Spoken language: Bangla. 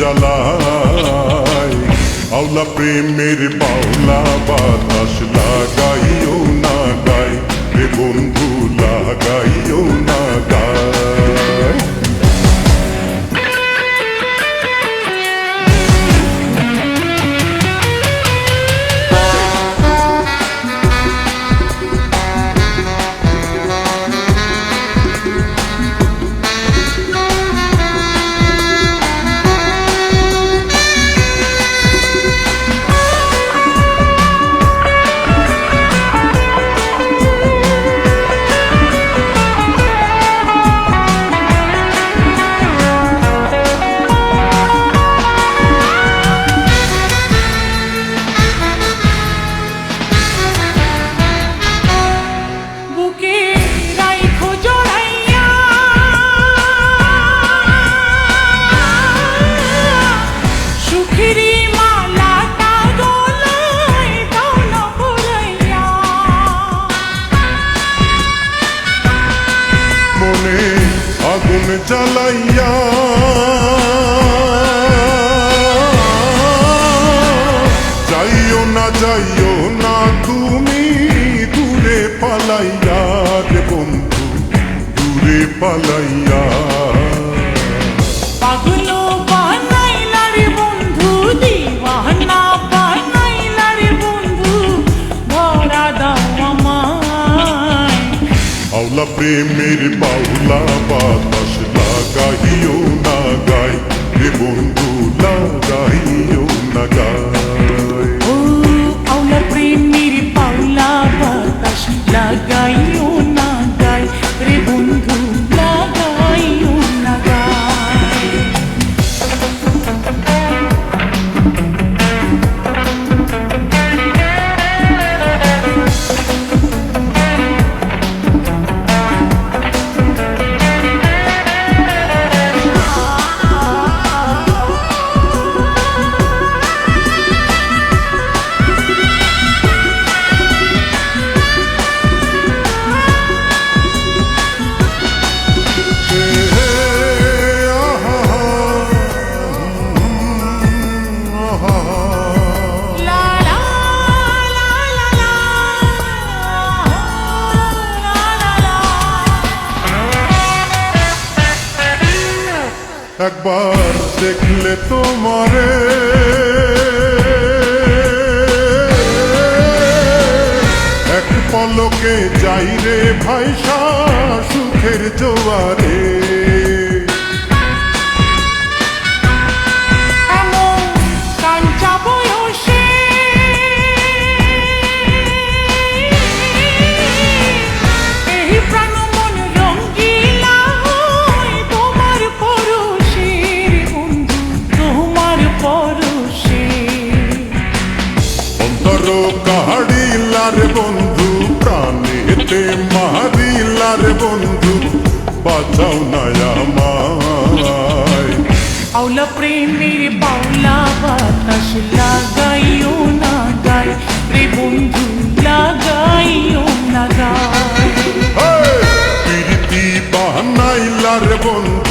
জ্বালায়। আওলা প্রেমের বাউলা বাতাস লাগাইও না গায় রে বন্ধু, লাগাইও না গায়। আগুন জ্বালাইয়া যাইও না তুমি দূরে পালাইয়া রে বন্ধু, দূরে পালাইয়া। পাগল বানাইলা রে বন্ধু, দিওয়ানা বানাইলা রে বন্ধু, ধরা দাও আমায়। আওলা প্রেমের বাউলা বাতাস লাগাইও না গায় রে বন্ধু, লাগাইও না গায়। ও আওলা প্রেমের বাউলা বাতাস লাগাইও না গায় রে বন্ধু, লাগাইও না গায়। একবার দেখলে তোমারে এক পলকে যাই রে ভাইসা সুখের জোয়ারে। কাহাড়িলার বন্ধু প্রাণেতে মারিলার বন্ধু, বাঁচাও না আমায়। আওলা প্রেমের বাউলা বাতাস লাগাইও না গায় রে বন্ধু, লাগাইও না গায়। প্রীতি বানাইলার বন্ধু